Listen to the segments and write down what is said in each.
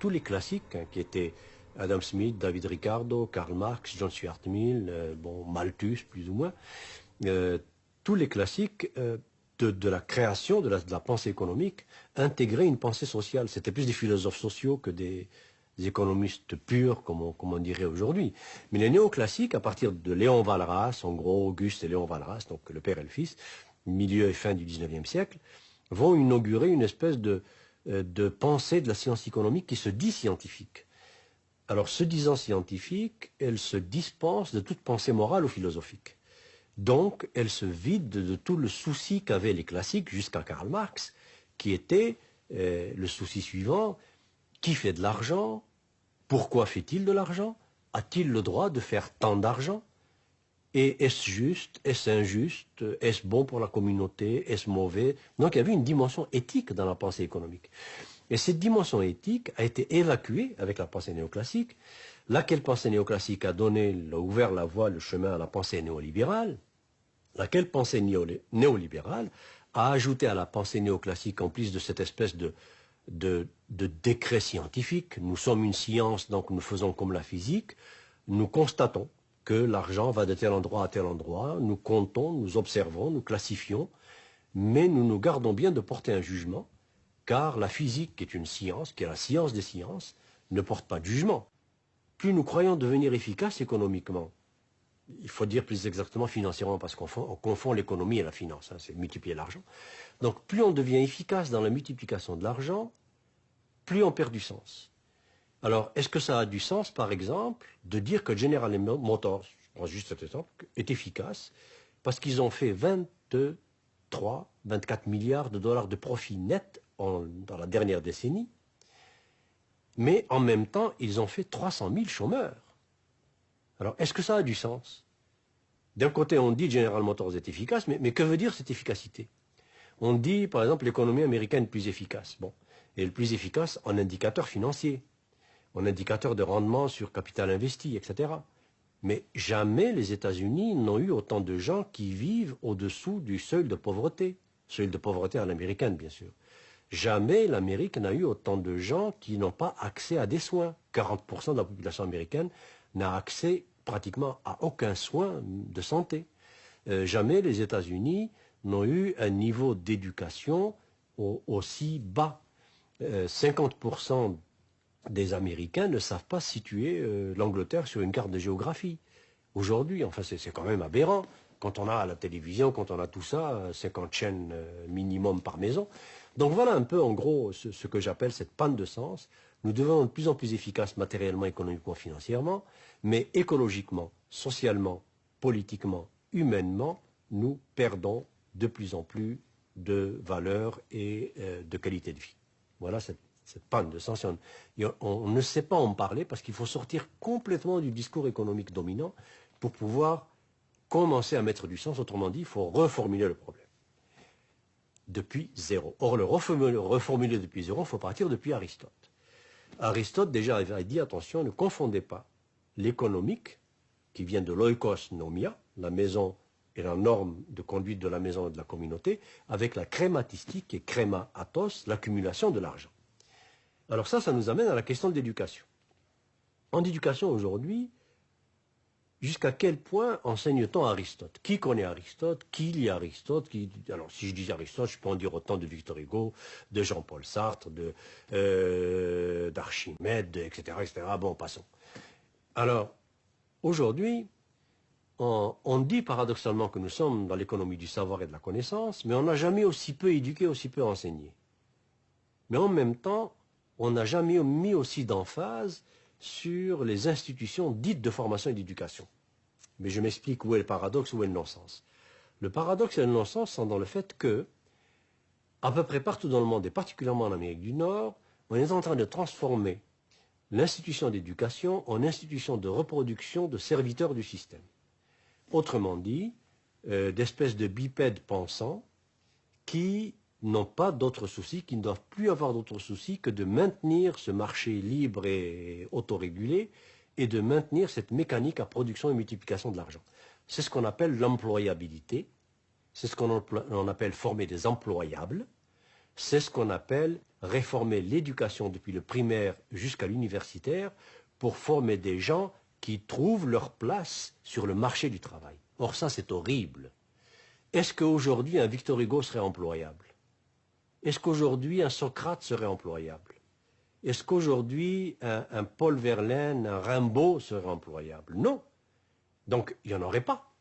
tous les classiques qui étaient Adam Smith, David Ricardo, Karl Marx, John Stuart Mill, Malthus plus ou moins, tous les classiques de la création de la pensée économique intégraient une pensée sociale. C'était plus des philosophes sociaux que des économistes purs, comme on dirait aujourd'hui. Mais les néoclassiques, à partir de Léon Walras, en gros Auguste et Léon Walras, donc le père et le fils, milieu et fin du XIXe siècle, vont inaugurer une espèce de pensée de la science économique qui se dit scientifique. Alors, se disant scientifique, elle se dispense de toute pensée morale ou philosophique. Donc, elle se vide de tout le souci qu'avaient les classiques jusqu'à Karl Marx, qui était le souci suivant: qui fait de l'argent? Pourquoi fait-il de l'argent? A-t-il le droit de faire tant d'argent? Et est-ce juste? Est-ce injuste? Est-ce bon pour la communauté? Est-ce mauvais? Donc il y avait une dimension éthique dans la pensée économique. Et cette dimension éthique a été évacuée avec la pensée néoclassique, laquelle pensée néoclassique a ouvert la voie, le chemin à la pensée néolibérale, laquelle pensée néolibérale a ajouté à la pensée néoclassique, en plus de cette espèce de décret scientifique: nous sommes une science, donc nous faisons comme la physique, nous constatons que l'argent va de tel endroit à tel endroit, nous comptons, nous observons, nous classifions, mais nous nous gardons bien de porter un jugement, car la physique, qui est une science, qui est la science des sciences, ne porte pas de jugement. Plus nous croyons devenir efficaces économiquement, il faut dire plus exactement financièrement, parce qu'on confond l'économie et la finance, c'est multiplier l'argent. Donc plus on devient efficace dans la multiplication de l'argent, plus on perd du sens. Alors, est-ce que ça a du sens, par exemple, de dire que General Motors, je prends juste cet exemple, est efficace parce qu'ils ont fait 23, 24 milliards de dollars de profit net dans la dernière décennie, mais en même temps, ils ont fait 300 000 chômeurs. Alors, est-ce que ça a du sens? D'un côté, on dit General Motors est efficace, mais que veut dire cette efficacité? On dit, par exemple, l'économie américaine plus efficace. Bon, et le plus efficace en indicateur financier, en indicateur de rendement sur capital investi, etc. Mais jamais les États-Unis n'ont eu autant de gens qui vivent au-dessous du seuil de pauvreté à l'américaine, bien sûr. Jamais l'Amérique n'a eu autant de gens qui n'ont pas accès à des soins. 40% de la population américaine n'a accès pratiquement à aucun soin de santé. Jamais les États-Unis n'ont eu un niveau d'éducation aussi bas. 50% des Américains ne savent pas situer l'Angleterre sur une carte de géographie. Aujourd'hui, enfin c'est quand même aberrant. Quand on a la télévision, quand on a tout ça, 50 chaînes minimum par maison. Donc voilà un peu en gros ce que j'appelle cette panne de sens. Nous devons être de plus en plus efficaces matériellement, économiquement, financièrement, mais écologiquement, socialement, politiquement, humainement, nous perdons de plus en plus de valeur et de qualité de vie. Voilà cette panne de sens. On ne sait pas en parler parce qu'il faut sortir complètement du discours économique dominant pour pouvoir commencer à mettre du sens. Autrement dit, il faut reformuler le problème depuis zéro. Or, le reformuler depuis zéro, il faut partir depuis Aristote. Aristote déjà avait dit, attention, ne confondez pas l'économique, qui vient de l'oikos nomia, la maison et la norme de conduite de la maison et de la communauté, avec la crématistique, qui est créma athos, l'accumulation de l'argent. Alors ça nous amène à la question de l'éducation. En éducation aujourd'hui, jusqu'à quel point enseigne-t-on Aristote? Qui connaît Aristote? Qui lit Aristote? Alors si je dis Aristote, je peux en dire autant de Victor Hugo, de Jean-Paul Sartre, d'Archimède, etc., etc. Bon, passons. Alors, aujourd'hui, on dit paradoxalement que nous sommes dans l'économie du savoir et de la connaissance, mais on n'a jamais aussi peu éduqué, aussi peu enseigné. Mais en même temps, on n'a jamais mis aussi d'emphase sur les institutions dites de formation et d'éducation. Mais je m'explique où est le paradoxe, où est le non-sens. Le paradoxe et le non-sens sont dans le fait que, à peu près partout dans le monde, et particulièrement en Amérique du Nord, on est en train de transformer l'institution d'éducation en institution de reproduction de serviteurs du système. Autrement dit, d'espèces de bipèdes pensants qui n'ont pas d'autres soucis, qui ne doivent plus avoir d'autres soucis que de maintenir ce marché libre et autorégulé et de maintenir cette mécanique à production et multiplication de l'argent. C'est ce qu'on appelle l'employabilité, c'est ce qu'on appelle former des employables, c'est ce qu'on appelle réformer l'éducation depuis le primaire jusqu'à l'universitaire pour former des gens qui trouvent leur place sur le marché du travail. Or ça, c'est horrible. Est-ce qu'aujourd'hui un Victor Hugo serait employable? Est-ce qu'aujourd'hui un Socrate serait employable? Est-ce qu'aujourd'hui un Paul Verlaine, un Rimbaud serait employable? Non. Donc il n'y en aurait pas.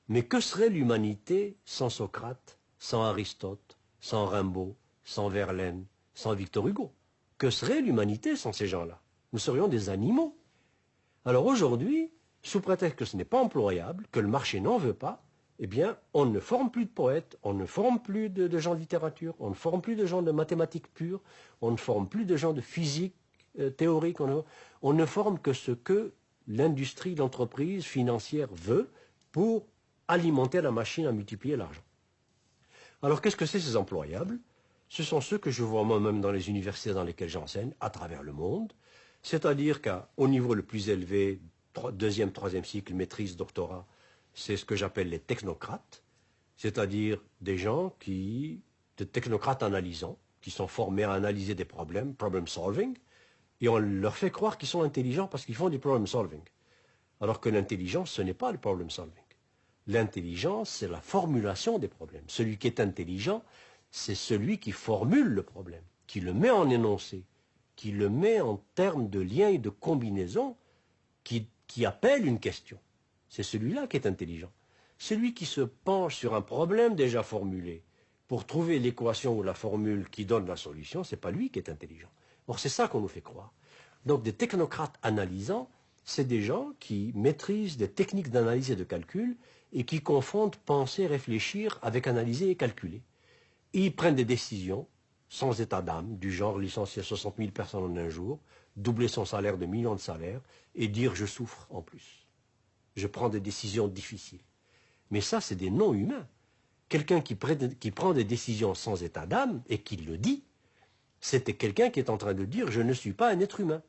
Mais que serait l'humanité sans Socrate, sans Aristote, sans Rimbaud, sans Verlaine, sans Victor Hugo? Que serait l'humanité sans ces gens-là? Nous serions des animaux. Alors aujourd'hui, sous prétexte que ce n'est pas employable, que le marché n'en veut pas, eh bien, on ne forme plus de poètes, on ne forme plus de gens de littérature, on ne forme plus de gens de mathématiques pures, on ne forme plus de gens de physique théorique, on ne forme que ce que l'industrie, l'entreprise financière veut pour alimenter la machine à multiplier l'argent. Alors qu'est-ce que c'est ces employables? Ce sont ceux que je vois moi-même dans les universités dans lesquelles j'enseigne à travers le monde, c'est-à-dire qu'au niveau le plus élevé, deuxième, troisième cycle, maîtrise, doctorat, c'est ce que j'appelle les technocrates, c'est-à-dire des gens des technocrates analysants, qui sont formés à analyser des problèmes, problem solving, et on leur fait croire qu'ils sont intelligents parce qu'ils font du problem solving. Alors que l'intelligence, ce n'est pas le problem solving. L'intelligence, c'est la formulation des problèmes. Celui qui est intelligent, c'est celui qui formule le problème, qui le met en énoncé, qui le met en termes de liens et de combinaisons, qui appelle une question. C'est celui-là qui est intelligent. Celui qui se penche sur un problème déjà formulé pour trouver l'équation ou la formule qui donne la solution, ce n'est pas lui qui est intelligent. Or, c'est ça qu'on nous fait croire. Donc, des technocrates analysants, c'est des gens qui maîtrisent des techniques d'analyse et de calcul et qui confondent penser, réfléchir avec analyser et calculer. Et ils prennent des décisions sans état d'âme, du genre licencier 60 000 personnes en un jour, doubler son salaire de millions de salaires et dire je souffre en plus. Je prends des décisions difficiles. Mais ça, c'est des non-humains. Quelqu'un qui prend des décisions sans état d'âme et qui le dit, c'était quelqu'un qui est en train de dire « je ne suis pas un être humain ».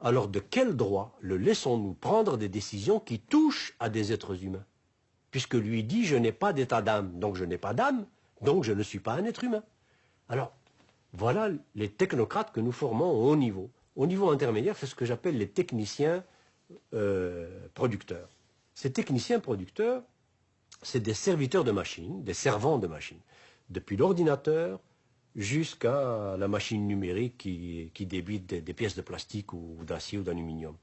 Alors de quel droit le laissons-nous prendre des décisions qui touchent à des êtres humains? Puisque lui dit « je n'ai pas d'état d'âme, donc je n'ai pas d'âme, donc je ne suis pas un être humain ». Alors, voilà les technocrates que nous formons au haut niveau. Au niveau intermédiaire, c'est ce que j'appelle les techniciens producteurs. Ces techniciens producteurs, c'est des serviteurs de machines, des servants de machines, depuis l'ordinateur jusqu'à la machine numérique qui débite des pièces de plastique ou d'acier ou d'aluminium.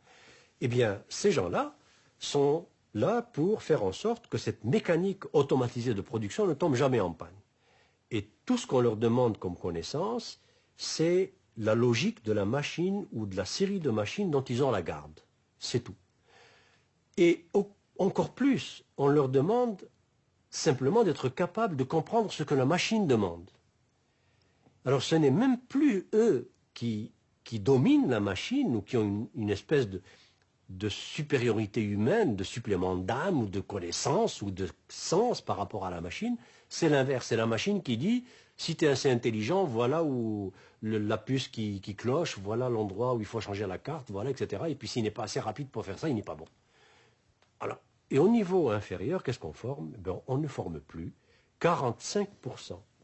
Eh bien, ces gens-là sont là pour faire en sorte que cette mécanique automatisée de production ne tombe jamais en panne. Et tout ce qu'on leur demande comme connaissance, c'est la logique de la machine ou de la série de machines dont ils ont la garde. C'est tout. Et encore plus, on leur demande simplement d'être capable de comprendre ce que la machine demande. Alors ce n'est même plus eux qui dominent la machine ou qui ont une espèce de supériorité humaine, de supplément d'âme ou de connaissance ou de sens par rapport à la machine. C'est l'inverse, c'est la machine qui dit si tu es assez intelligent, voilà où la puce qui cloche, voilà l'endroit où il faut changer la carte, voilà, etc. Et puis s'il n'est pas assez rapide pour faire ça, il n'est pas bon. Alors, et au niveau inférieur, qu'est-ce qu'on forme? Ben, on ne forme plus. 45%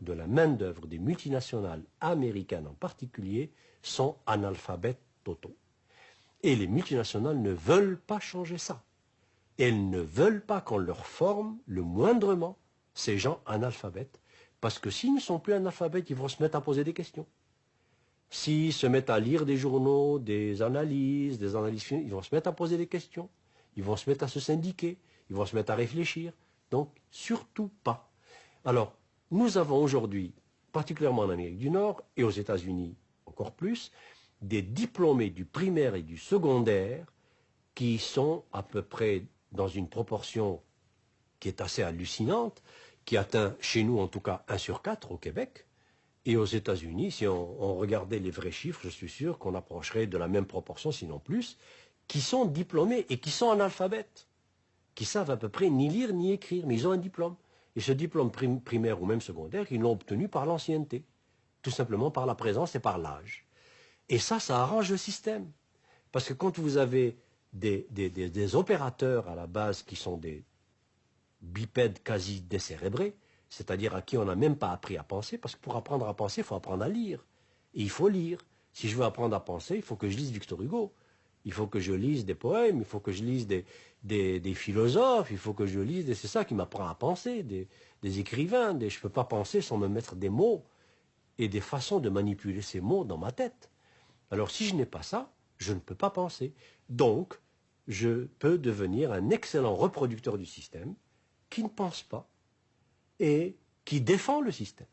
de la main-d'œuvre des multinationales américaines en particulier sont analphabètes totaux. Et les multinationales ne veulent pas changer ça. Elles ne veulent pas qu'on leur forme le moindrement ces gens analphabètes, parce que s'ils ne sont plus analphabètes, ils vont se mettre à poser des questions. S'ils se mettent à lire des journaux, des analyses fines, ils vont se mettre à poser des questions. Ils vont se mettre à se syndiquer, ils vont se mettre à réfléchir. Donc, surtout pas. Alors, nous avons aujourd'hui, particulièrement en Amérique du Nord et aux États-Unis encore plus, des diplômés du primaire et du secondaire qui sont à peu près dans une proportion qui est assez hallucinante, qui atteint chez nous en tout cas 1 sur 4 au Québec, et aux États-Unis, si on regardait les vrais chiffres, je suis sûr qu'on approcherait de la même proportion, sinon plus, qui sont diplômés et qui sont analphabètes, qui savent à peu près ni lire ni écrire, mais ils ont un diplôme. Et ce diplôme primaire ou même secondaire, ils l'ont obtenu par l'ancienneté, tout simplement par la présence et par l'âge. Et ça arrange le système. Parce que quand vous avez des opérateurs à la base qui sont des bipèdes quasi décérébrés, c'est-à-dire à qui on n'a même pas appris à penser, parce que pour apprendre à penser, il faut apprendre à lire. Et il faut lire. Si je veux apprendre à penser, il faut que je lise Victor Hugo. Il faut que je lise des poèmes, il faut que je lise des philosophes, il faut que je lise, c'est ça qui m'apprend à penser, des écrivains. Je ne peux pas penser sans me mettre des mots et des façons de manipuler ces mots dans ma tête. Alors si je n'ai pas ça, je ne peux pas penser. Donc, je peux devenir un excellent reproducteur du système qui ne pense pas et qui défend le système.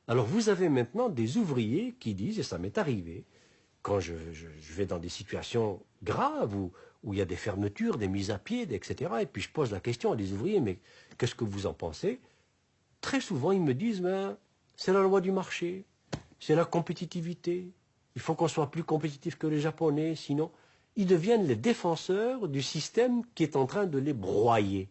Alors vous avez maintenant des ouvriers qui disent, et ça m'est arrivé, quand je vais dans des situations graves où il y a des fermetures, des mises à pied, etc., et puis je pose la question à des ouvriers, mais qu'est-ce que vous en pensez? Très souvent, ils me disent, ben, c'est la loi du marché, c'est la compétitivité, il faut qu'on soit plus compétitif que les Japonais, sinon ils deviennent les défenseurs du système qui est en train de les broyer.